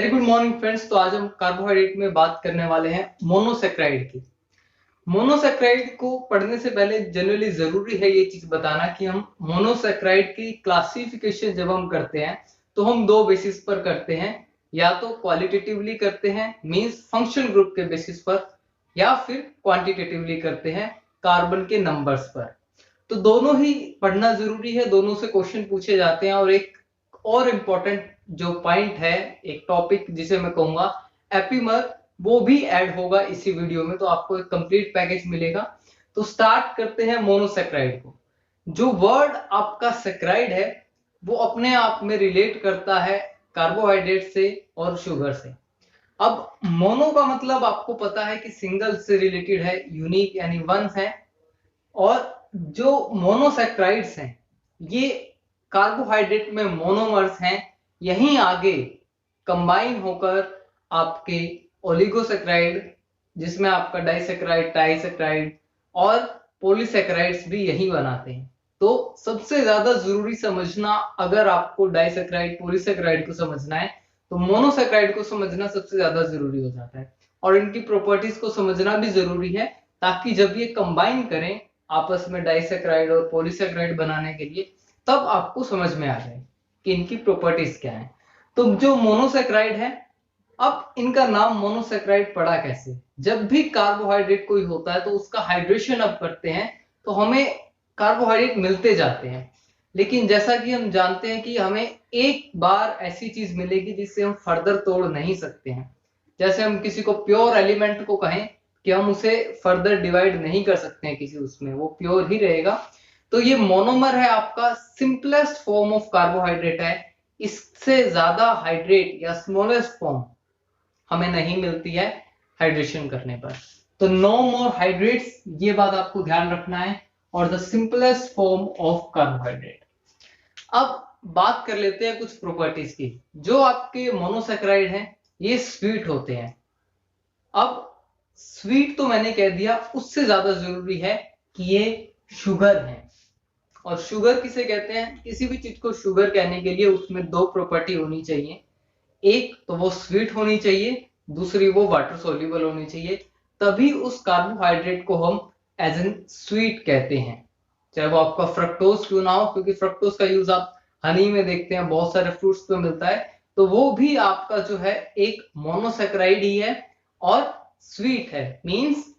Very good morning friends. तो आज हम कार्बोहाइड्रेट में बात करने वाले हैं मोनोसेक्राइड की। मोनोसेक्राइड को पढ़ने से पहले जनरली जरूरी है ये चीज बताना कि हम मोनोसेक्राइड की क्लासिफिकेशन जब हम करते हैं तो हम दो बेसिस पर करते हैं, या तो क्वालिटेटिवली करते हैं मींस फंक्शन ग्रुप के बेसिस पर, या फिर क्वांटिटेटिवली करते हैं कार्बन के नंबर्स पर। तो दोनों ही पढ़ना जरूरी है, दोनों से क्वेश्चन पूछे जाते हैं। और एक और इम्पोर्टेंट जो पॉइंट है, एक टॉपिक जिसे मैं कहूंगा एपीमर, वो भी ऐड होगा इसी वीडियो में, तो आपको एक कंप्लीट पैकेज मिलेगा। तो स्टार्ट करते हैं मोनोसेक्राइड को। जो वर्ड आपका सेक्राइड है वो अपने आप में रिलेट करता है कार्बोहाइड्रेट से और शुगर से। अब मोनो का मतलब आपको पता है कि सिंगल से रिलेटेड है, यूनिक यानी वन है। और जो मोनोसेक्राइड्स हैं ये कार्बोहाइड्रेट में मोनोमर्स हैं, यहीं आगे कंबाइन होकर आपके ओलिगोसेक्राइड, जिसमें आपका डाइसेक्राइड, ट्राइसेक्राइड और पॉलीसेक्राइड्स भी यही बनाते हैं। तो सबसे ज्यादा जरूरी समझना, अगर आपको डाइसेक्राइड पॉलीसेक्राइड को समझना है तो मोनोसेक्राइड को समझना सबसे ज्यादा जरूरी हो जाता है। और इनकी प्रॉपर्टीज को समझना भी जरूरी है, ताकि जब ये कंबाइन करें आपस में डाइसेक्राइड और पॉलीसेक्राइड बनाने के लिए, तब आपको समझ में आ जाए कि इनकी प्रॉपर्टीज क्या है। तो जो मोनोसेक्राइड है, अब इनका नाम मोनोसेक्राइड पड़ा कैसे? जब भी कार्बोहाइड्रेट कोई होता है तो उसका हाइड्रेशन अब करते हैं तो हमें कार्बोहाइड्रेट मिलते जाते हैं। लेकिन जैसा कि हम जानते हैं कि हमें एक बार ऐसी चीज मिलेगी जिससे हम फर्दर तोड़ नहीं सकते हैं। जैसे हम किसी को प्योर एलिमेंट को कहें कि हम उसे फर्दर डिवाइड नहीं कर सकते हैं किसी उसमें, वो प्योर ही रहेगा। तो ये मोनोमर है, आपका सिंपलेस्ट फॉर्म ऑफ कार्बोहाइड्रेट है। इससे ज्यादा हाइड्रेट या स्मॉलेस्ट फॉर्म हमें नहीं मिलती है हाइड्रेशन करने पर। तो नो मोर हाइड्रेट्स, ये बात आपको ध्यान रखना है। और the simplest form of carbohydrate. अब बात कर लेते हैं कुछ प्रॉपर्टीज की। जो आपके मोनोसेक्राइड हैं ये स्वीट होते हैं। अब स्वीट तो मैंने कह दिया, उससे ज्यादा जरूरी है कि ये शुगर है। और शुगर किसे कहते हैं? किसी भी चीज को शुगर कहने के लिए उसमें दो प्रॉपर्टी होनी चाहिए। एक तो वो स्वीट होनी चाहिए, दूसरी वो वाटर सोल्यूबल होनी चाहिए। तभी उस कार्बोहाइड्रेट को हम एज एन स्वीट कहते हैं, चाहे वो आपका फ्रक्टोज क्यों ना हो, क्योंकि फ्रक्टोज का यूज आप हनी में देखते हैं, बहुत सारे फ्रूट्स पे मिलता है। तो वो भी आपका जो है एक मोनोसेक्राइड ही है और स्वीट है। मींस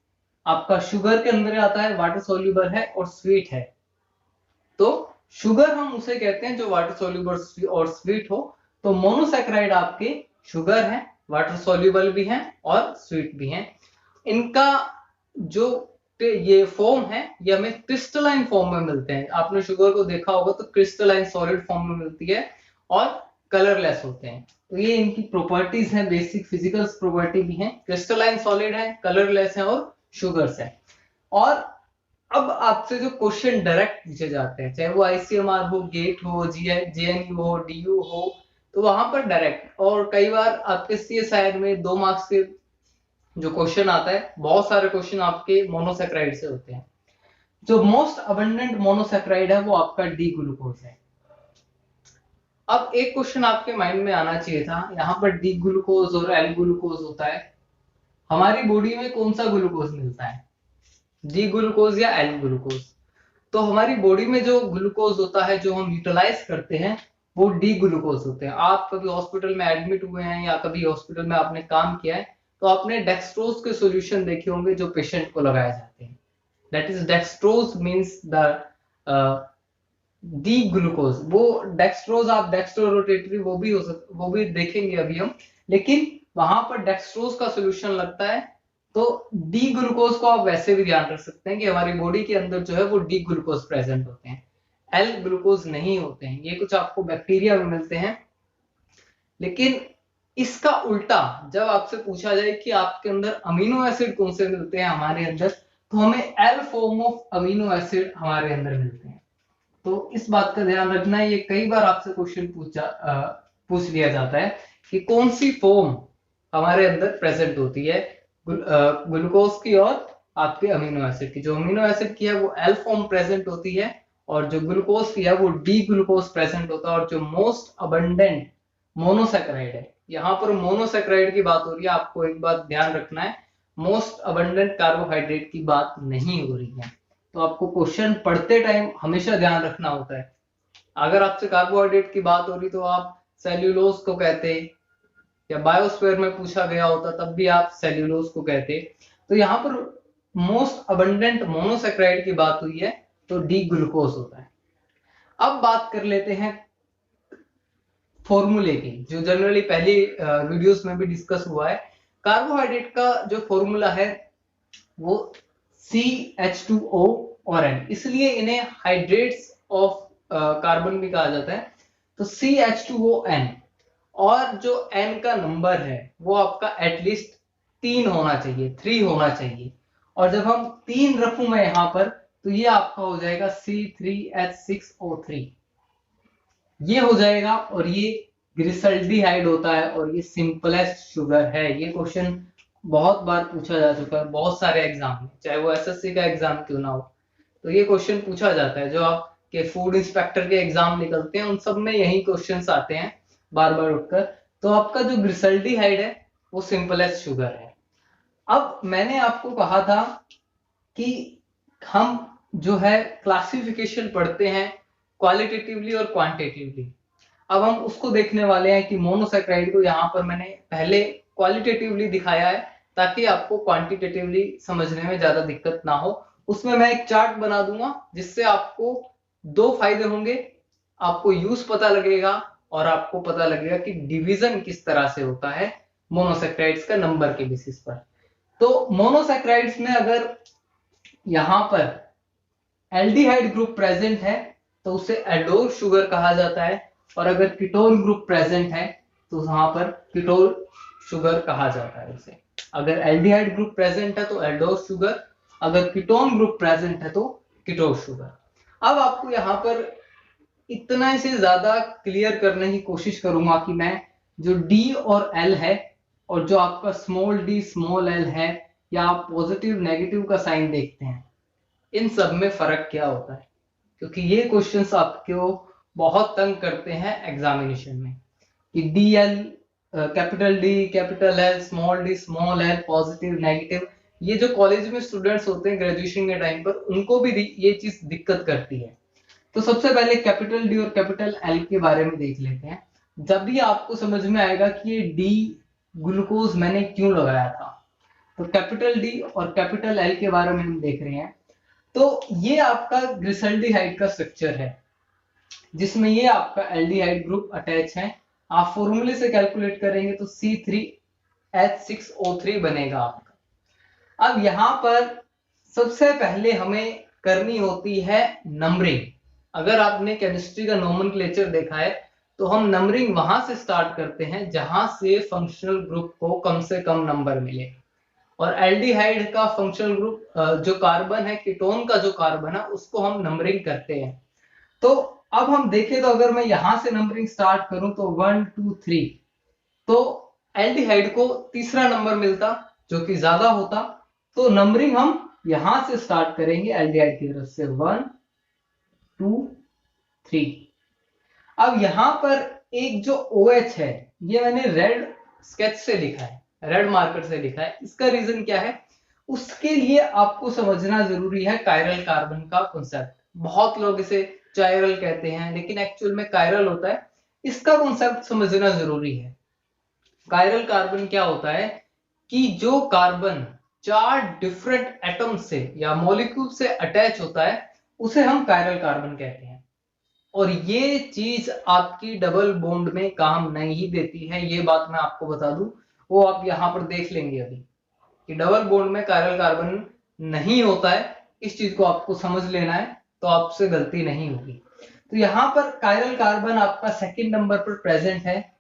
आपका शुगर के अंदर आता है, वाटर सोल्यूबल है और स्वीट है। तो शुगर हम उसे कहते हैं जो वाटर सोल्यूबल और स्वीट हो। तो मोनोसेक्राइड आपके शुगर है, वाटर सोल्यूबल भी हैं और स्वीट भी हैं। इनका जो ये फॉर्म है ये हमें क्रिस्टलाइन फॉर्म में मिलते हैं। आपने शुगर को देखा होगा तो क्रिस्टलाइन सॉलिड फॉर्म में मिलती है और कलरलेस होते हैं। तो ये इनकी प्रॉपर्टीज हैं, बेसिक फिजिकल प्रॉपर्टी भी हैं। क्रिस्टलाइन सॉलिड है, कलरलेस है और शुगर्स है। और अब आपसे जो क्वेश्चन डायरेक्ट पूछे जाते हैं, चाहे वो आईसीएमआर हो, गेट हो, जेएनयू हो, डीयू हो, तो वहां पर डायरेक्ट, और कई बार आपके सीएसआईआर में 2 मार्क्स के जो क्वेश्चन आता है, बहुत सारे क्वेश्चन आपके मोनोसेक्राइड से होते हैं। जो मोस्ट अबंडेंट मोनोसेक्राइड है वो आपका डी ग्लूकोज है। अब एक क्वेश्चन आपके माइंड में आना चाहिए था, यहाँ पर डी ग्लूकोज और एल ग्लूकोज होता है, हमारी बॉडी में कौन सा ग्लूकोज मिलता है, डी ग्लूकोज या एल ग्लूकोज? तो हमारी बॉडी में जो ग्लूकोज होता है, जो हम यूटिलाइज करते हैं, वो डी ग्लूकोज होते हैं। आप कभी हॉस्पिटल में एडमिट हुए हैं या कभी हॉस्पिटल में आपने काम किया है तो आपने डेक्सट्रोज के सॉल्यूशन देखे होंगे जो पेशेंट को लगाए जाते हैं। That is dextrose means the D glucose. वो डेक्सट्रोज, आप डेक्स्ट्रो रोटेटरी वो भी हो सकता, वो भी देखेंगे अभी हम। लेकिन वहां पर डेक्सट्रोज का सॉल्यूशन लगता है। तो डी ग्लूकोज को आप वैसे भी ध्यान रख सकते हैं कि हमारी बॉडी के अंदर जो है वो डी ग्लूकोज प्रेजेंट होते हैं, एल ग्लूकोज नहीं होते हैं। ये कुछ आपको बैक्टीरिया में मिलते हैं। लेकिन इसका उल्टा जब आपसे पूछा जाए कि आपके अंदर अमीनो एसिड कौन से मिलते हैं हमारे अंदर, तो हमें L form of amino acid हमारे अंदर मिलते हैं। तो इस बात का ध्यान रखना है। ये कई बार आपसे क्वेश्चन पूछ लिया जाता है कि कौन सी फॉर्म हमारे अंदर प्रेजेंट होती है ग्लूकोज की और आपके अमीनो एसिड की। जो अमीनो एसिड की है वो एल फॉर्म प्रेजेंट होती है और जो ग्लूकोज की है वो डी ग्लूकोज प्रेजेंट होता है। और जो मोस्ट अबंडेंट मोनोसेक्राइड है यहाँ पर मोनोसेक्राइड की बात हो रही है, आपको एक बात ध्यान रखना है, मोस्ट अबंडेंट कार्बोहाइड्रेट की बात नहीं हो रही है। तो आपको क्वेश्चन पढ़ते टाइम हमेशा ध्यान रखना होता है। अगर आपसे कार्बोहाइड्रेट की बात हो रही तो आप सेल्यूलोज को कहते, या बायोस्फीयर में पूछा गया होता तब भी आप सेल्यूलोज को कहते। तो यहाँ पर मोस्ट अबंडेंट मोनोसेक्राइड की बात हुई है तो डी ग्लूकोज होता है। अब बात कर लेते हैं फॉर्मूले की, जो जनरली पहली वीडियोस में भी डिस्कस हुआ है। कार्बोहाइड्रेट का जो फॉर्मूला है वो CH2O और N, इसलिए इन्हें हाइड्रेट्स ऑफ कार्बन भी कहा जाता है। तो CH2ON, और जो N का नंबर है वो आपका एटलीस्ट 3 होना चाहिए, 3 होना चाहिए। और जब हम 3 रखूं मैं यहाँ पर, तो ये आपका हो जाएगा C3H6O3, ये हो जाएगा। और ये ग्लिसल्डिहाइड होता है और ये सिंपलेस्ट शुगर है। ये क्वेश्चन बहुत बार पूछा जा चुका है बहुत सारे एग्जाम में, चाहे वो एसएससी का एग्जाम क्यों ना हो, तो ये क्वेश्चन पूछा जाता है। जो आपके फूड इंस्पेक्टर के एग्जाम निकलते हैं उन सब में यही क्वेश्चंस आते हैं बार बार उठकर। तो आपका जो ग्लिसल्डिहाइड है वो सिंपलेस्ट शुगर है। अब मैंने आपको कहा था कि हम जो है क्लासिफिकेशन पढ़ते हैं क्वालिटेटिवली और क्वांटिटेटिवली। अब हम उसको देखने वाले हैं कि मोनोसेक्राइड को यहाँ पर मैंने पहले क्वालिटेटिवली दिखाया है ताकि आपको क्वांटिटेटिवली समझने में ज्यादा दिक्कत ना हो। उसमें मैं एक चार्ट बना दूंगा जिससे आपको 2 फायदे होंगे, आपको यूज पता लगेगा और आपको पता लगेगा कि डिवीजन किस तरह से होता है मोनोसेक्राइड्स का नंबर के बेसिस पर। तो मोनोसेक्राइड्स में अगर यहाँ पर एल्डिहाइड ग्रुप प्रेजेंट है तो उसे एल्डोल शुगर कहा जाता है, और अगर कीटोन ग्रुप प्रेजेंट है तो वहां पर कीटोन शुगर कहा जाता है उसे। अगर एल्डिहाइड ग्रुप प्रेजेंट है तो एल्डोल शुगर, अगर कीटोन ग्रुप प्रेजेंट है तो कीटोन शुगर। अब आपको यहाँ पर इतना से ज्यादा क्लियर करने की कोशिश करूंगा कि मैं जो डी और एल है और जो आपका स्मॉल डी स्मॉल एल है, या आप पॉजिटिव नेगेटिव का साइन देखते हैं, इन सब में फर्क क्या होता है, क्योंकि ये क्वेश्चंस आपको बहुत तंग करते हैं एग्जामिनेशन में कि D L capital D capital L small D small L positive negative. ये जो कॉलेज में स्टूडेंट्स होते हैं ग्रेजुएशन के टाइम पर उनको भी ये चीज दिक्कत करती है। तो सबसे पहले कैपिटल डी और कैपिटल एल के बारे में देख लेते हैं। जब भी आपको समझ में आएगा कि ये डी ग्लूकोज मैंने क्यों लगाया था, तो कैपिटल डी और कैपिटल एल के बारे में हम देख रहे हैं। तो ये आपका ग्लिसल्डिहाइड का स्ट्रक्चर है जिसमें ये आपका एल्डिहाइड ग्रुप अटैच है। आप फॉर्मूले से कैलकुलेट करेंगे तो C3H6O3 बनेगा आपका। अब यहां पर सबसे पहले हमें करनी होती है नंबरिंग। अगर आपने केमिस्ट्री का नोमेनक्लेचर देखा है तो हम नंबरिंग वहां से स्टार्ट करते हैं जहां से फंक्शनल ग्रुप को कम से कम नंबर मिले। और एल्डिहाइड का फंक्शनल ग्रुप जो कार्बन है, कीटोन का जो कार्बन है, उसको हम नंबरिंग करते हैं। तो अब हम देखें तो अगर मैं यहां से नंबरिंग स्टार्ट करूं तो 1 2 3, तो एल्डिहाइड को तीसरा नंबर मिलता जो कि ज्यादा होता। तो नंबरिंग हम यहां से स्टार्ट करेंगे एल्डिहाइड की तरफ से 1 2 3। अब यहां पर एक जो OH है ये मैंने रेड स्केच से लिखा है, रेड मार्कर से लिखा है। इसका रीजन क्या है, उसके लिए आपको समझना जरूरी है कायरल कार्बन का कॉन्सेप्ट। बहुत लोग इसे चायरल कहते हैं लेकिन एक्चुअल में कायरल होता है। इसका कॉन्सेप्ट समझना जरूरी है। कायरल कार्बन क्या होता है कि जो कार्बन 4 डिफरेंट एटम से या मॉलिक्यूल से अटैच होता है उसे हम कायरल कार्बन कहते हैं। और ये चीज आपकी डबल बॉन्ड में काम नहीं देती है, ये बात मैं आपको बता दूं। वो आप यहां पर देख लेंगे अभी कि डबल बॉन्ड में कायरल कार्बन नहीं होता है। इस चीज को आपको समझ लेना है तो आपसे गलती नहीं होगी। तो यहाँ पर कायरल कार्बन आपका सेकंड नंबर पर प्रेजेंट है।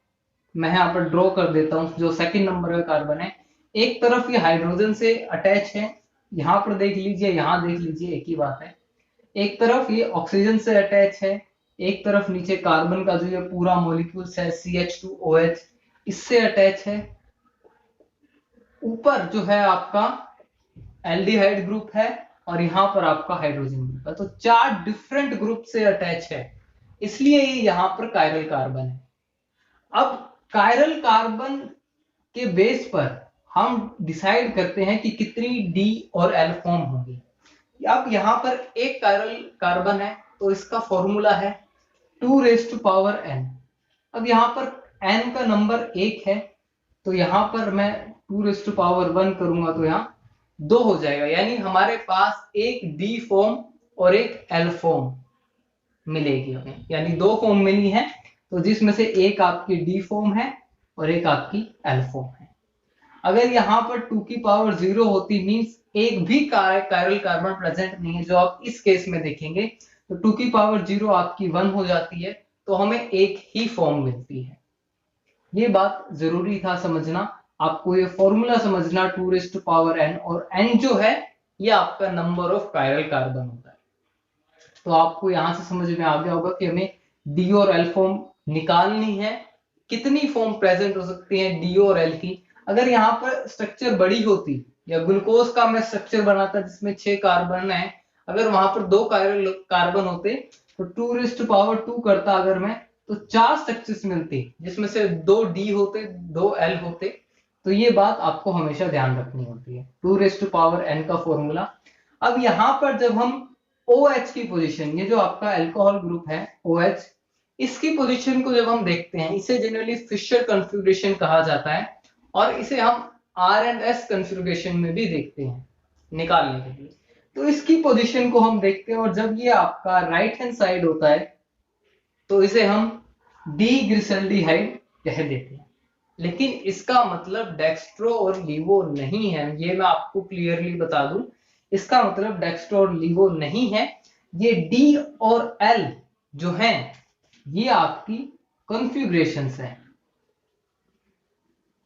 मैं यहाँ पर ड्रॉ कर देता हूँ जो सेकंड नंबर का कार्बन है। एक तरफ ये हाइड्रोजन से अटैच है, यहाँ पर देख लीजिए, यहाँ देख लीजिए, एक ही बात है। एक तरफ ये ऑक्सीजन से अटैच है, एक तरफ नीचे कार्बन का जो ये पूरा मॉलिक्यूल्स है CH2OH इससे अटैच है। ऊपर जो है आपका एल्डिहाइड ग्रुप है और यहाँ पर आपका हाइड्रोजन ग्रुप है। तो 4 डिफरेंट ग्रुप से अटैच है, इसलिए ये यहाँ पर कायरल कार्बन है। अब कायरल कार्बन के बेस पर हम डिसाइड करते हैं कि कितनी डी और एल फॉर्म होंगी। अब यहाँ पर एक कायरल कार्बन है तो इसका फॉर्मूला है 2⁻n। अब यहाँ पर n का नंबर 1 है तो यहाँ पर मैं 2⁻1 करूंगा तो यहाँ 2 हो जाएगा, यानी हमारे पास एक डी फॉर्म और एक एल फॉर्म मिलेगी हमें, यानी 2 फॉर्म मिली है, तो जिसमें से एक आपकी डी फॉर्म है और एक आपकी एल फॉर्म है। अगर यहाँ पर 2⁻0 होती मींस एक भी कायरल कार्बन प्रेजेंट नहीं है, जो आप इस केस में देखेंगे, तो 2⁻0 आपकी 1 हो जाती है, तो हमें एक ही फॉर्म मिलती है। ये बात जरूरी था समझना, आपको ये फॉर्मूला समझना 2⁻n, और n जो है ये आपका नंबर ऑफ कायरल कार्बन होता है। तो आपको यहां से समझ में आ गया होगा कि हमें डी और एल फॉर्म निकालनी है, कितनी फॉर्म प्रेजेंट हो सकती है डी और एल की। अगर यहाँ पर स्ट्रक्चर बड़ी होती, या ग्लूकोज का मैं स्ट्रक्चर बनाता जिसमें 6 कार्बन है, अगर वहां पर 2 कायरल कार्बन होते तो 2⁻2 करता अगर मैं, तो 4 स्ट्रक्चर्स मिलते जिसमें से 2 डी होते 2 एल होते। तो ये बात आपको हमेशा ध्यान रखनी होती है, 2⁻n का फॉर्मूला। अब यहाँ पर जब हम OH की पोजीशन, ये जो आपका अल्कोहल ग्रुप है OH, इसकी पोजीशन को जब हम देखते हैं, इसे जनरली फिशर कॉन्फ़िगरेशन कहा जाता है, और इसे हम R&S कॉन्फ़िगरेशन में भी देखते हैं निकालने के लिए। तो इसकी पोजीशन को हम देखते हैं, और जब ये आपका राइट हैंड साइड होता है तो इसे हम डीग्लिसरॉल्डिहाइड कह देते हैं। लेकिन इसका मतलब डेक्स्ट्रो और लीवो नहीं है, ये मैं आपको क्लियरली बता दूं, इसका मतलब डेक्स्ट्रो और लीवो नहीं है। ये डी और एल जो हैं ये आपकी कॉन्फ़िगरेशंस हैं,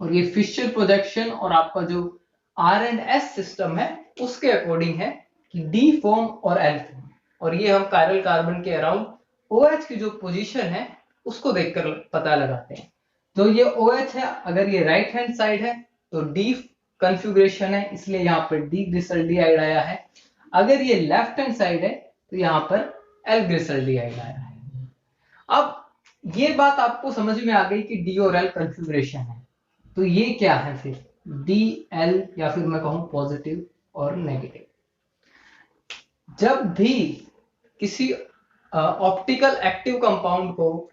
और ये फिशर प्रोजेक्शन और आपका जो R&S सिस्टम है उसके अकॉर्डिंग है कि डी फॉर्म और एल फॉर्म। और ये हम कायरल कार्बन के अराउंड OH की जो पोजीशन है उसको देखकर पता लगाते हैं। तो ये OH है, अगर ये राइट हैंड साइड है तो डी कॉन्फ़िगरेशन है, इसलिए यहाँ पर डीग्लिसरॉल्डिहाइड आया है। अगर ये लेफ्ट हैंड साइड है तो यहाँ पर एल-ग्लिसरॉल्डिहाइड आया है। अब ये बात आपको समझ में आ गई कि डी और एल कॉन्फ़िगरेशन है, तो ये क्या है फिर डी एल, या फिर मैं कहूं पॉजिटिव और नेगेटिव। जब भी किसी ऑप्टिकल एक्टिव कंपाउंड को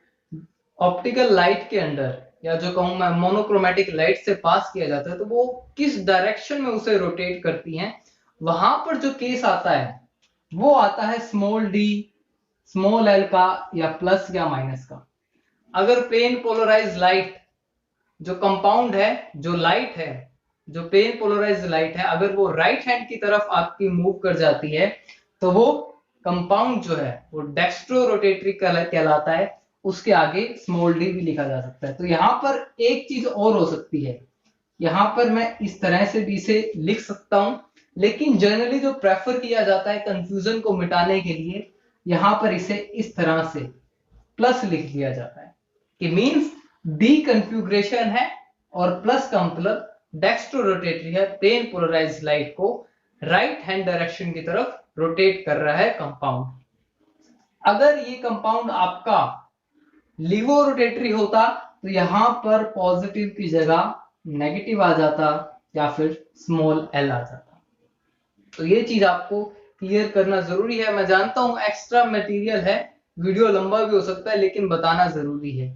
ऑप्टिकल लाइट के अंदर, या जो कहूं मैं मोनोक्रोमेटिक लाइट से पास किया जाता है, तो वो किस डायरेक्शन में उसे रोटेट करती हैं, वहां पर जो केस आता है वो आता है स्मॉल डी स्मॉल एल का, या प्लस या माइनस का। अगर प्लेन पोलराइज लाइट जो कंपाउंड है, जो लाइट है, जो प्लेन पोलराइज लाइट है, अगर वो राइट हैंड की तरफ आपकी मूव कर जाती है तो वो कंपाउंड जो है वो डेक्स्ट्रो रोटेटरी कहलाता है, उसके आगे स्मॉल डी भी लिखा जा सकता है। तो यहाँ पर एक चीज और हो सकती है, यहाँ पर मैं इस तरह से भी इसे लिख सकता हूं, लेकिन जनरली जो प्रेफर किया जाता है कंफ्यूजन को मिटाने के लिए, यहाँ पर इसे इस तरह से प्लस लिख दिया जाता है कि मींस डी कॉन्फ़िगरेशन है और प्लस का मतलब डेक्स्ट्रो रोटेटरी है, प्लेन पोलराइज लाइट को राइट हैंड डायरेक्शन की तरफ रोटेट कर रहा है कंपाउंड। अगर ये कंपाउंड आपका लीवो रोटेटरी होता तो यहां पर पॉजिटिव की जगह नेगेटिव आ जाता, या फिर स्मॉल एल आ जाता। तो ये चीज आपको क्लियर करना जरूरी है। मैं जानता हूं एक्स्ट्रा मटेरियल है, वीडियो लंबा भी हो सकता है, लेकिन बताना जरूरी है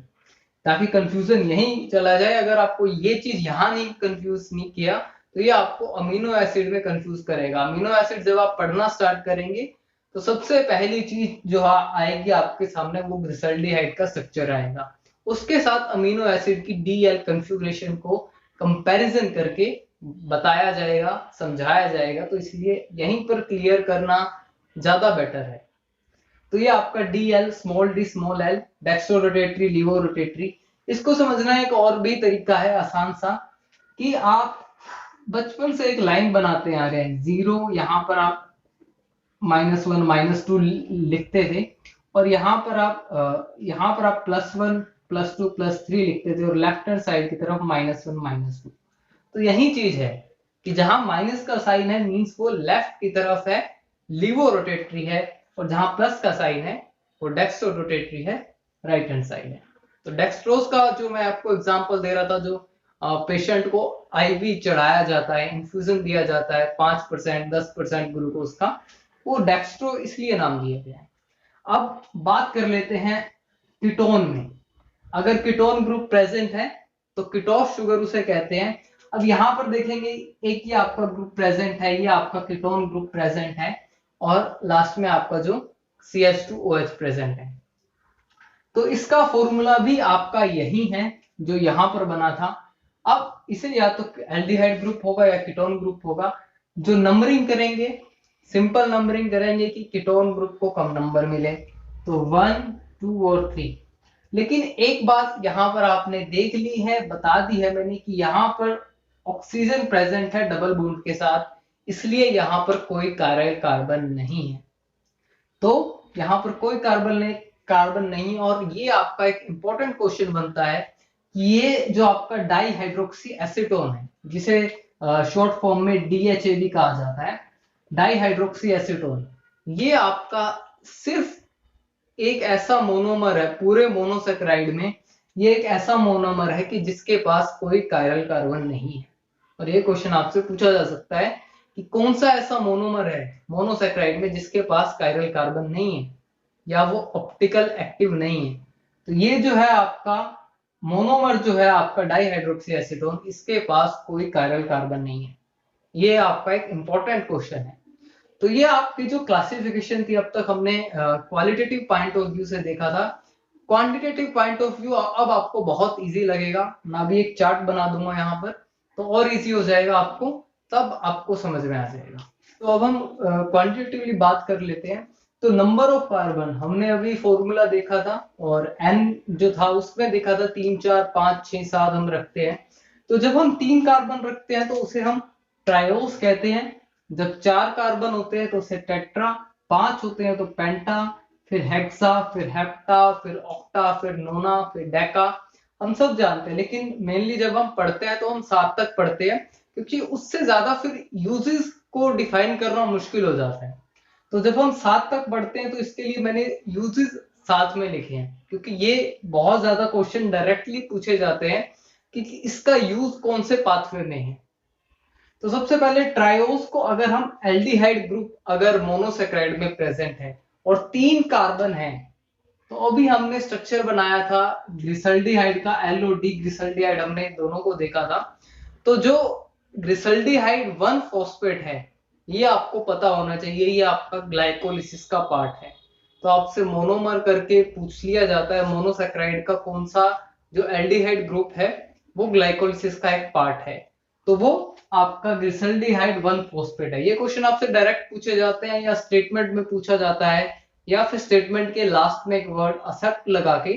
ताकि कंफ्यूजन यहीं चला जाए। अगर आपको ये चीज यहां नहीं कंफ्यूज नहीं किया तो ये आपको अमीनो एसिड में कंफ्यूज करेगा। अमीनो एसिड जब आप पढ़ना स्टार्ट करेंगे तो सबसे पहली चीज जो आएगी आपके सामने वो ग्लिसरॉल्डिहाइड का स्ट्रक्चर आएगा, उसके साथ अमीनो एसिड की डी-एल कॉन्फ़िगरेशन को कंपैरिजन करके बताया जाएगा, समझाया जाएगा। तो इसलिए यहीं पर क्लियर करना ज्यादा बेटर है। तो ये आपका D L small D small L dextro rotatory laevo rotatory. इसको समझना एक और भी तरीका है आसान सा, कि आप बचपन से एक लाइन बनाते आ रहे हैं, जीरो यहाँ पर आप -1 -2 लिखते थे, और यहाँ पर आप +1 +2 +3 लिखते थे, और लेफ्ट हैंड साइड की तरफ -1 -2। तो यही चीज है कि जहां माइनस का साइन है मींस वो लेफ्ट की तरफ है, लीवो रोटेटरी है, और जहां प्लस का साइन है वो डेक्स्ट्रो रोटेटरी है, राइट हैंड साइड है। तो डेक्सट्रोज का जो मैं आपको एग्जांपल दे रहा था, जो पेशेंट को आईवी चढ़ाया जाता है, इन्फ्यूजन दिया जाता है 5% 10% ग्लूकोज का, वो डेक्सट्रो इसलिए नाम दिया गया है। अब बात कर लेते हैं कीटोन में। अगर कीटोन ग्रुप प्रेजेंट है तो कीटोस शुगर उसे कहते हैं। अब यहां पर देखेंगे, एक ही आपका ग्रुप प्रेजेंट है, ये आपका कीटोन ग्रुप प्रेजेंट है, और लास्ट में आपका जो CH2OH प्रेजेंट है। तो इसका फॉर्मूला भी आपका यही है जो यहां पर बना था। अब इसे या तो एल्डिहाइड ग्रुप होगा या कीटोन ग्रुप होगा। जो नंबरिंग करेंगे, सिंपल नंबरिंग करेंगे कि कीटोन ग्रुप को कम नंबर मिले, तो 1 2 और 3। लेकिन एक बात यहां पर आपने देख ली है, बता दी है मैंने, कि यहां पर ऑक्सीजन प्रेजेंट है डबल बॉन्ड के साथ, इसलिए यहां पर कोई कायरल कार्बन नहीं है। तो यहां पर कोई कार्बन नहीं, और ये आपका एक इंपॉर्टेंट क्वेश्चन बनता है कि ये जो आपका डाई हाइड्रोक्सी एसीटोन है, जिसे शॉर्ट फॉर्म में DHA भी कहा जाता है, डाई हाइड्रोक्सी एसीटोन, ये आपका सिर्फ एक ऐसा मोनोमर है पूरे मोनोसेक्राइड में, ये एक ऐसा मोनोमर है कि जिसके पास कोई कायरल कार्बन नहीं है। और ये क्वेश्चन आपसे पूछा जा सकता है कि कौन सा ऐसा मोनोमर है मोनोसेक्राइड में जिसके पास कायरल कार्बन नहीं है या वो ऑप्टिकल एक्टिव नहीं है। तो ये जो है आपका मोनोमर जो है आपका डाईहाइड्रोक्सी एसीटोन, इसके पास कोई कायरल कार्बन नहीं है। ये आपका एक इंपॉर्टेंट क्वेश्चन है। तो ये आपकी जो क्लासिफिकेशन थी, अब तक हमने क्वालिटेटिव पॉइंट ऑफ व्यू से देखा था। क्वांटिटेटिव पॉइंट ऑफ व्यू अब आपको बहुत इजी लगेगा। मैं अभी एक चार्ट बना दूंगा यहाँ पर, तो और इजी हो जाएगा आपको, तब आपको समझ में आ जाएगा। तो अब हम क्वांटिटेटिवली बात कर लेते हैं। तो नंबर ऑफ कार्बन हमने अभी फॉर्मूला देखा था, और n जो था उसमें देखा था 3 4 5 6 7 हम रखते हैं। तो जब हम 3 कार्बन रखते हैं तो उसे हम ट्रायोस कहते हैं। जब 4 कार्बन होते हैं तो उसे टेट्रा, 5 होते हैं तो पेंटा, फिर हेक्सा, फिर हेप्टा, फिर ऑक्टा, फिर नोना, फिर डेका। हम सब जानते हैं, लेकिन मेनली जब हम पढ़ते हैं तो हम 7 तक पढ़ते हैं, क्योंकि उससे ज्यादा फिर यूजेस को डिफाइन करना मुश्किल हो जाता है। तो जब हम 7 तक पढ़ते हैं तो इसके लिए मैंने यूजेस साथ में लिखे हैं, क्योंकि ये बहुत ज्यादा क्वेश्चन डायरेक्टली पूछे जाते हैं कि इसका यूज कौन से पाथवे में है। तो सबसे पहले ट्रायोस को, अगर हम एल्डिहाइड ग्रुप अगर मोनोसेक्राइड में प्रेजेंट है और 3 कार्बन है, तो अभी हमने स्ट्रक्चर बनाया था ग्लिसल्डिहाइड का, LOD ग्लिसल्डिहाइड, हमने दोनों को देखा था। तो जो ग्लिसल्डिहाइड 1 फॉस्फेट है, ये आपको पता होना चाहिए, ये आपका ग्लाइकोलिसिस का पार्ट है। तो आपसे मोनोमर करके पूछ लिया जाता है मोनोसेक्राइड का कौन सा जो एल्डिहाइड ग्रुप है वो ग्लाइकोलिसिस का एक पार्ट है, तो वो आपका ग्लिसल्डिहाइड 1 फॉस्फेट है। ये क्वेश्चन आपसे डायरेक्ट पूछे जाते हैं, या स्टेटमेंट में पूछा जाता है, या फिर स्टेटमेंट के लास्ट में एक वर्ड एक्सेप्ट लगा के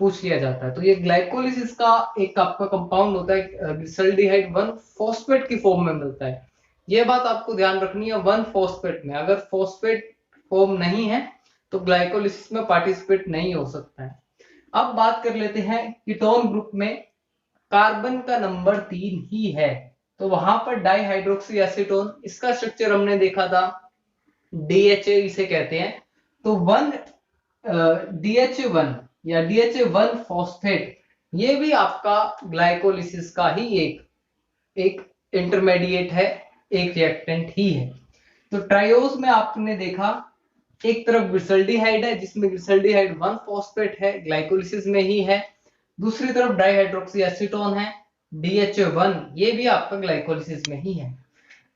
पूछ लिया जाता है। तो ये ग्लाइकोलिसिस का एक आपका कंपाउंड होता है, ग्लिसल्डिहाइड 1 फॉस्फेट की फॉर्म में मिलता है। ये बात आपको ध्यान रखनी है, 1 फॉस्फेट में, अगर फॉस्फेट फॉर्म नहीं है तो ग्लाइकोलिसिस में पार्टिसिपेट नहीं हो सकता है। अब बात कर लेते हैं कीटोन ग्रुप में कार्बन का नंबर 3 ही है, तो वहां पर डाईहाइड्रोक्सी एसीटोन, इसका स्ट्रक्चर हमने देखा था, DHA इसे कहते हैं। तो 1 DHA1 या DHA1 फॉस्फेट, ये भी आपका ग्लाइकोलिसिस का ही एक इंटरमीडिएट है, एक रिएक्टेंट ही है। तो ट्रायोस में आपने देखा एक तरफ ग्लिसल्डिहाइड है जिसमें ग्लिसल्डिहाइड 1 फॉस्फेट है, ग्लाइकोलिसिस में ही है। दूसरी तरफ डाईहाइड्रोक्सी एसीटोन है DHA1, ये भी आपका ग्लाइकोलिसिस में ही है।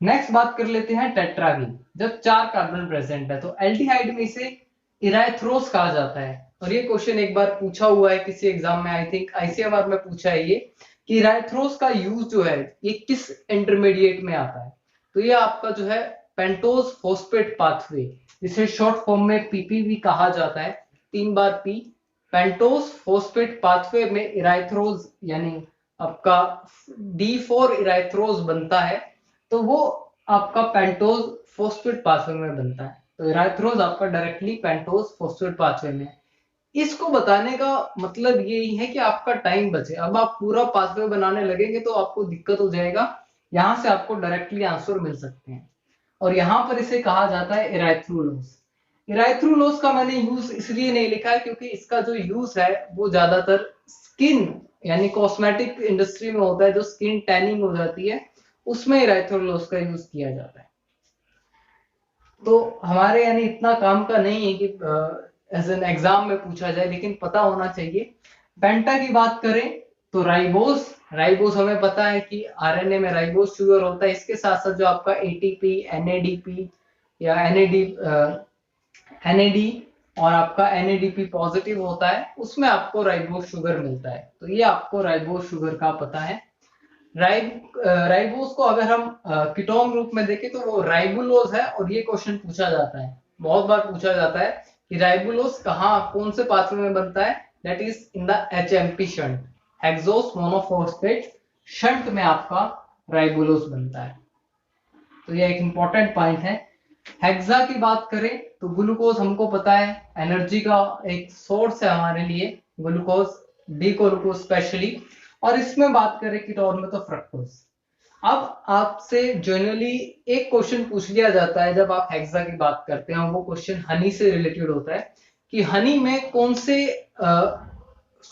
नेक्स्ट बात कर लेते हैं टेट्रा की। जब 4 कार्बन प्रेजेंट है तो एल्डिहाइड में इसे इराइथ्रोस कहा जाता है। और ये क्वेश्चन एक बार पूछा हुआ है किसी एग्जाम में, आई थिंक ICMR में पूछा है ये, कि इराइथ्रोस का यूज जो है ये किस इंटरमीडिएट में आता है। तो ये आपका जो है पेंटोज फॉस्फेट पाथवे, जिसे शॉर्ट फॉर्म में PPV कहा जाता है, 3 बार P, पेंटोज फॉस्फेट पाथवे में इराइथ्रोज यानी आपका D4 इराइथ्रोज बनता है, तो वो आपका पेंटोज फॉस्फेट पाथवे में बनता है। तो इराइथ्रोज आपका डायरेक्टली पेंटोज फॉस्फेट पाथवे में है। इसको बताने का मतलब यही है कि आपका टाइम बचे। अब आप पूरा पाथवे बनाने लगेंगे तो आपको दिक्कत हो जाएगा, यहां से आपको डायरेक्टली आंसर मिल सकते हैं। और यहां पर इसे कहा जाता है इराइथ्रोलोज। इराइथ्रोलोज का मैंने यूज इसलिए नहीं लिखा है क्योंकि इसका जो यूज है वो ज्यादातर स्किन यानी कॉस्मेटिक इंडस्ट्री में होता है, जो स्किन टैनिंग हो जाती है उसमें इराइथ्रोलोज का यूज किया जाता है। तो हमारे यानी इतना काम का नहीं है कि एज एन एग्जाम में पूछा जाए, लेकिन पता होना चाहिए। पेंटा की बात करें तो राइबोस, राइबोस हमें पता है कि आरएनए में राइबोस शुगर होता है। इसके साथ साथ जो आपका एटीपी, एनएडीपी या एनएडी और आपका एनएडीपी पॉजिटिव होता है, उसमें आपको राइबोस शुगर मिलता है। तो ये आपको राइबोस शुगर का पता है। राइबोस को अगर हम कीटोन रूप में देखें तो वो राइबुलोज है, और ये क्वेश्चन पूछा जाता है, बहुत बार पूछा जाता है कि राइबुलोज कहाँ कौन से पाथवे में बनता है। That is in the HMP shunt, hexose monophosphate shunt में आपका राइबुलोज बनता है। तो ये एक इंपॉर्टेंट पॉइंट है। हेक्सा की बात करें तो ग्लूकोज हमको पता है एनर्जी का एक सोर्स है हमारे लिए, ग्लूकोज, डी ग्लूकोज स्पेशली। और इसमें बात करें कीटोन में तो फ्रक्टोज। अब आपसे जनरली एक क्वेश्चन पूछ लिया जाता है जब आप हेक्सा की बात करते हैं, वो क्वेश्चन हनी से रिलेटेड होता है कि हनी में कौन से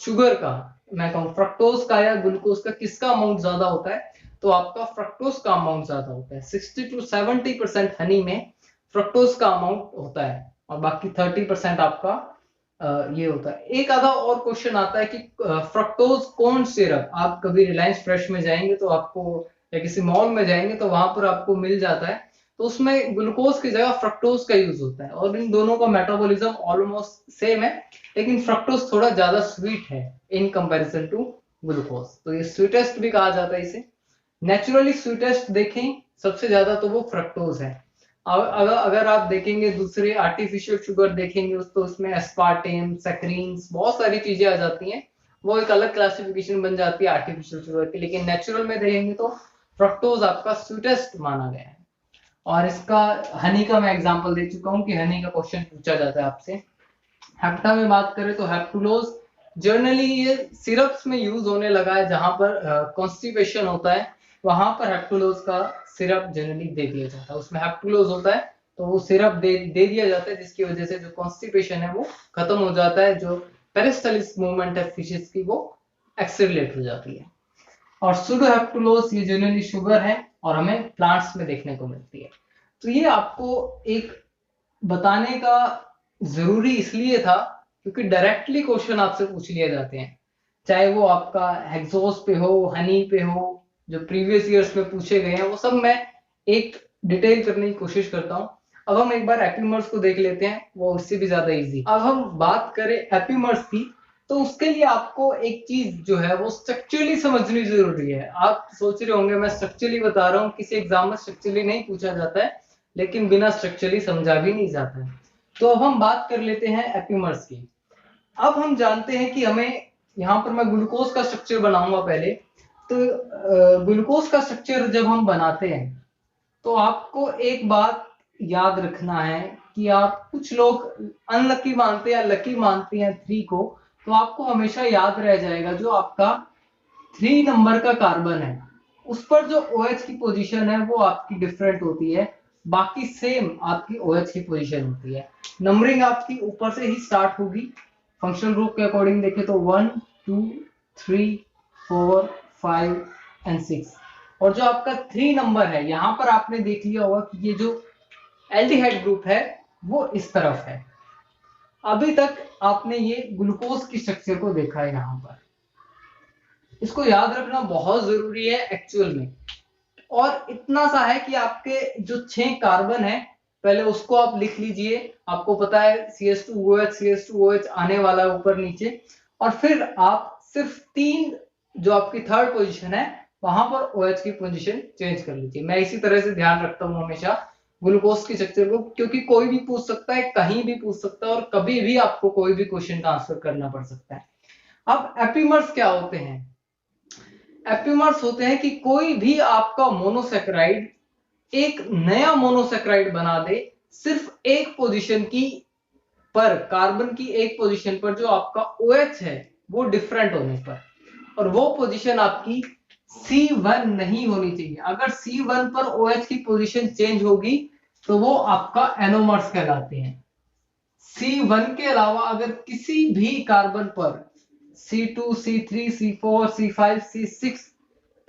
शुगर का, मैं कहूँ फ्रक्टोज का या ग्लूकोज का, किसका अमाउंट ज्यादा होता है। तो आपका फ्रक्टोज का अमाउंट ज्यादा होता है। 60 to 70% हनी में फ्रक्टोज का अमाउंट होता है, और बाकी 30% आपका ये होता है। एक आधा और क्वेश्चन आता है कि फ्रक्टोज कॉर्न सिरप, आप कभी रिलायंस फ्रेश में जाएंगे तो आपको, या किसी मॉल में जाएंगे तो वहां पर आपको मिल जाता है, तो उसमें ग्लूकोज की जगह फ्रक्टोज का यूज होता है। और इन दोनों का मेटाबॉलिज्म ऑलमोस्ट सेम है, लेकिन फ्रक्टोज थोड़ा ज्यादा स्वीट है इन कंपैरिजन टू ग्लूकोज। तो ये स्वीटेस्ट भी कहा जाता है इसे। नेचुरली स्वीटेस्ट देखें सबसे ज्यादा तो वो फ्रक्टोज है। अगर आप देखेंगे दूसरे आर्टिफिशियल शुगर देखेंगे तो उसमें एस्पार्टेम, सैकरीन्स, बहुत सारी चीजें आ जाती हैं, वो एक अलग क्लासिफिकेशन बन जाती है आर्टिफिशियल शुगर की। लेकिन नेचुरल में देखेंगे तो फ्रक्टोज आपका स्वीटेस्ट माना गया है। और इसका हनी का मैं एग्जांपल दे चुका हूं कि हनी का क्वेश्चन पूछा जाता है आपसे। हेप्टा में बात करें तो हेप्टुलोज जनरली ये सिरप्स में यूज होने लगा है, जहां पर कॉन्स्टिपेशन होता है वहां पर हेप्टुलोज का सिरप जनरली दे दिया जाता है। उसमें हेप्टुलोज होता है तो वो सिरप दे दिया जाता है, जिसकी वजह से जो कॉन्स्टिपेशन है वो खत्म हो जाता है, जो पेरिस्टालिस मूवमेंट है फिशेस की वो एक्सेलरेट हो जाती है। और सुडोहेप्टुलोज ये जनरली शुगर है और हमें प्लांट्स में देखने को मिलती है। तो ये आपको एक बताने का जरूरी इसलिए था क्योंकि डायरेक्टली क्वेश्चन आपसे पूछ लिए जाते हैं, चाहे वो आपका हेक्सोस पे हो, हनी पे हो, जो प्रीवियस ईयर्स में पूछे गए हैं वो सब मैं एक डिटेल करने की कोशिश करता हूं। अब हम एक बार एपिमर्स को देख लेते हैं, वो उससे भी ज्यादा इजी। अब हम बात करें एपिमर्स की तो उसके लिए आपको एक चीज जो है वो स्ट्रक्चरली समझनी जरूरी है। आप सोच रहे होंगे मैं स्ट्रक्चरली बता रहा हूँ, किसी एग्जाम में स्ट्रक्चरली नहीं पूछा जाता है, लेकिन बिना स्ट्रक्चरली समझा भी नहीं जाता है। तो अब हम बात कर लेते हैं एपिमर्स की। अब हम जानते हैं कि हमें, यहाँ पर मैं ग्लूकोज का स्ट्रक्चर बनाऊंगा पहले। तो ग्लूकोज का स्ट्रक्चर जब हम बनाते हैं तो आपको एक बात याद रखना है कि आप, कुछ लोग अनलकी मानते हैं, लकी मानते हैं 3 को, तो आपको हमेशा याद रह जाएगा जो आपका 3 नंबर का कार्बन है उस पर जो OH की पोजीशन है वो आपकी डिफरेंट होती है, बाकी सेम आपकी OH की पोजीशन होती है। नंबरिंग आपकी ऊपर से ही स्टार्ट होगी। फंक्शनल ग्रुप के अकॉर्डिंग देखें तो 1 2 3 4 5 एंड 6। और जो आपका 3 नंबर है, यहां पर आपने देख लिया होगा कि ये जो एल्डिहाइड ग्रुप है वो इस तरफ है। अभी तक आपने ये ग्लूकोज की स्ट्रक्चर को देखा है यहां पर। इसको याद रखना बहुत जरूरी है एक्चुअल में। और इतना सा है कि आपके जो 6 कार्बन है पहले उसको आप लिख लीजिए। आपको पता है CH2OH CH2OH आने वाला है ऊपर नीचे, और फिर आप सिर्फ 3 जो आपकी थर्ड पोजीशन है वहां पर OH की पोजीशन चेंज कर लीजिए। मैं इसी तरह से ध्यान रखता हूं हमेशा ग्लूकोज की स्ट्रक्चर को, क्योंकि कोई भी पूछ सकता है, कहीं भी पूछ सकता है, और कभी भी आपको कोई भी क्वेश्चन का आंसर करना पड़ सकता है। अब एपिमर्स क्या होते हैं? एपिमर्स होते हैं कि कोई भी आपका मोनोसेक्राइड एक नया मोनोसेक्राइड बना दे, सिर्फ एक पोजीशन की पर, कार्बन की एक पोजीशन पर जो आपका OH है वो डिफरेंट होने पर, और वो पोजीशन आपकी C1 नहीं होनी चाहिए। अगर C1 पर OH की पोजीशन चेंज होगी तो वो आपका एनोमर्स कहलाते हैं। C1 के अलावा अगर किसी भी कार्बन पर C2, C3, C4, C5, C6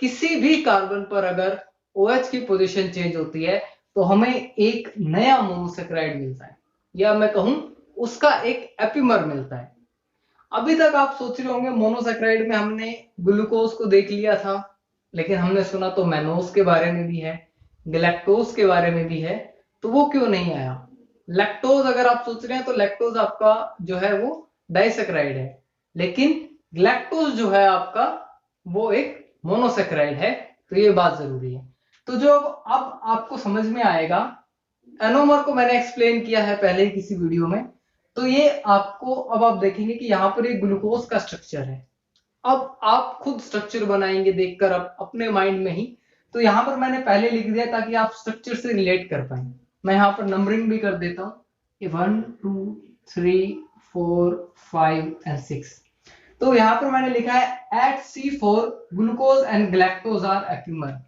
किसी भी कार्बन पर अगर OH की पोजीशन चेंज होती है तो हमें एक नया मोनोसेक्राइड मिलता है, या मैं कहूं उसका एक एपिमर मिलता है। अभी तक आप सोच रहे होंगे मोनोसेक्राइड में हमने ग्लूकोज को देख लिया था, लेकिन हमने सुना तो मैनोज के बारे में भी है, गैलेक्टोज के बारे में भी है, तो वो क्यों नहीं आया? लैक्टोज अगर आप सोच रहे हैं तो लैक्टोज आपका जो है वो डाइसेक्राइड है, लेकिन गैलेक्टोज जो है आपका वो एक मोनोसेक्राइड है, तो ये बात जरूरी है। तो जो अब आपको समझ में आएगा, एनोमर को मैंने एक्सप्लेन किया है पहले ही किसी वीडियो में, तो ये आपको अब आप देखेंगे कि यहाँ पर एक ग्लूकोज का स्ट्रक्चर है। अब आप खुद स्ट्रक्चर बनाएंगे देखकर अब अपने माइंड में ही, तो यहाँ पर मैंने पहले लिख दिया ताकि आप स्ट्रक्चर से रिलेट कर पाए। मैं यहाँ पर नंबरिंग भी कर देता हूँ, 1 2 3 4 5 एंड 6। तो यहाँ पर मैंने लिखा है at C4 glucose and galactose are epimer.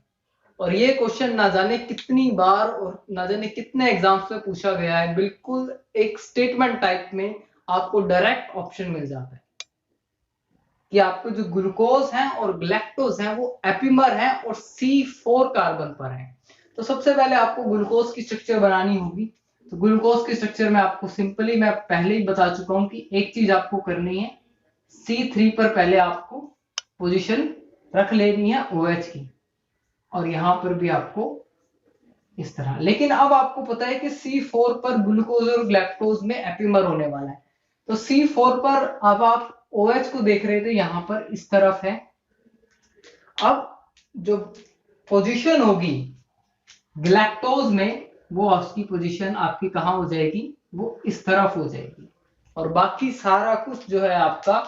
और ये क्वेश्चन ना जाने कितनी बार और ना जाने कितने एग्जाम्स में पूछा गया है, बिल्कुल एक स्टेटमेंट टाइप में आपको डायरेक्ट ऑप्शन मिल जाता है कि आपको जो ग्लूकोज है और गैलेक्टोज है वो एपिमर है और C4 कार्बन पर है। तो सबसे पहले आपको ग्लूकोज की स्ट्रक्चर बनानी होगी। तो ग्लूकोज की स्ट्रक्चर में आपको सिंपली मैं पहले ही बता चुका हूं कि एक चीज आपको करनी है, C3 पर पहले आपको पोजीशन रख लेनी है OH की, और यहां पर भी आपको इस तरह। लेकिन अब आपको पता है कि C4 पर ग्लूकोज और गैलेक्टोज में एपिमर होने वाला है, तो C4 पर अब आप OH को देख रहे थे यहां पर इस तरफ है। अब जो पोजीशन होगी गैलेक्टोज में वो उसकी पोजीशन आपकी कहां हो जाएगी, वो इस तरफ हो जाएगी, और बाकी सारा कुछ जो है आपका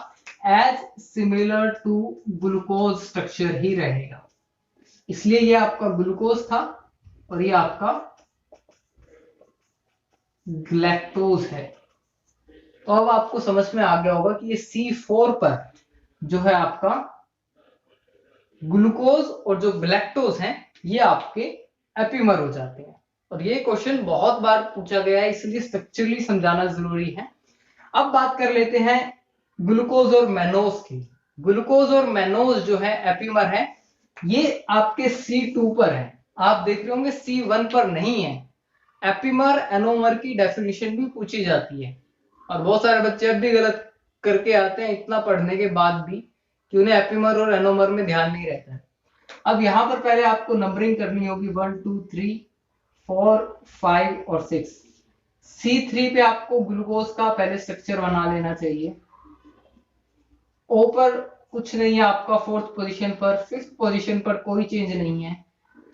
as similar to glucose structure ही रहेगा। इसलिए ये आपका ग्लूकोज था और ये आपका गैलेक्टोज है। तो अब आपको समझ में आ गया होगा कि ये C4 पर जो है आपका ग्लूकोज और जो गैलेक्टोज हैं ये आपके एपिमर हो जाते हैं। और ये क्वेश्चन बहुत बार पूछा गया है, इसलिए स्ट्रक्चरली समझाना जरूरी है। अब बात कर लेते हैं ग्लूकोज और मैनोज की। ग्लूकोज और मैनोज जो है एपिमर है, ये आपके C2 पर है। आप देख रहे होंगे C1 पर नहीं है। एपिमर एनोमर की डेफिनेशन भी पूछी जाती है, और बहुत सारे बच्चे अब भी गलत करके आते हैं इतना पढ़ने के बाद भी, कि उन्हें एपिमर और एनोमर में ध्यान नहीं रहता है। अब यहां पर पहले आपको नंबरिंग करनी होगी 1 2 3 4 5 और 6। C3 पे आपको ग्लूकोज का पहले स्ट्रक्चर बना लेना चाहिए। O पर कुछ नहीं है आपका 4th पोजीशन पर, 5th पोजीशन पर कोई चेंज नहीं है।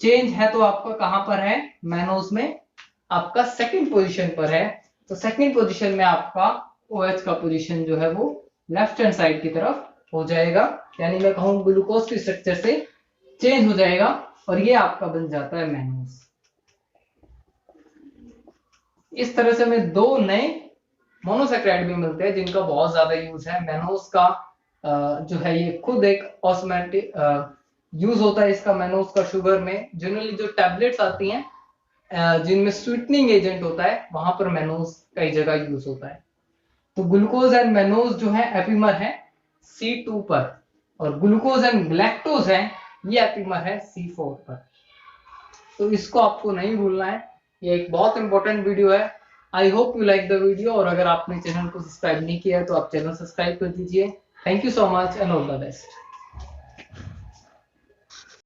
चेंज है तो आपका कहां पर है, मैनोज में आपका 2nd पोजीशन पर है। तो 2nd पोजीशन में आपका OH का पोजीशन जो है वो लेफ्ट हैंड साइड की तरफ हो जाएगा, यानी मैं कहूं ग्लूकोज की स्ट्रक्चर से चेंज हो जाएगा, और ये आपका बन जाता है मैनोज। इस तरह से हमें दो नए मोनोसेक्राइड भी मिलते हैं जिनका बहुत ज्यादा यूज है। मैनोज का जो है ये खुद एक ऑस्मेटिक यूज होता है इसका, मैनोज का शुगर में। जनरली जो टैबलेट्स आती हैं जिनमें स्वीटनिंग एजेंट होता है, वहां पर मैनोज कई जगह यूज होता है। तो ग्लूकोज एंड मैनोज जो है एपिमर है C2 पर, और ग्लूकोज एंड गैलेक्टोज है ये एपिमर है C4 पर। तो इसको आपको नहीं भूलना है, ये एक बहुत इंपॉर्टेंट वीडियो है। I hope you like the video, और अगर आपने चैनल को सब्सक्राइब नहीं किया है तो आप चैनल सब्सक्राइब कर दीजिए। Thank you so much and all the best.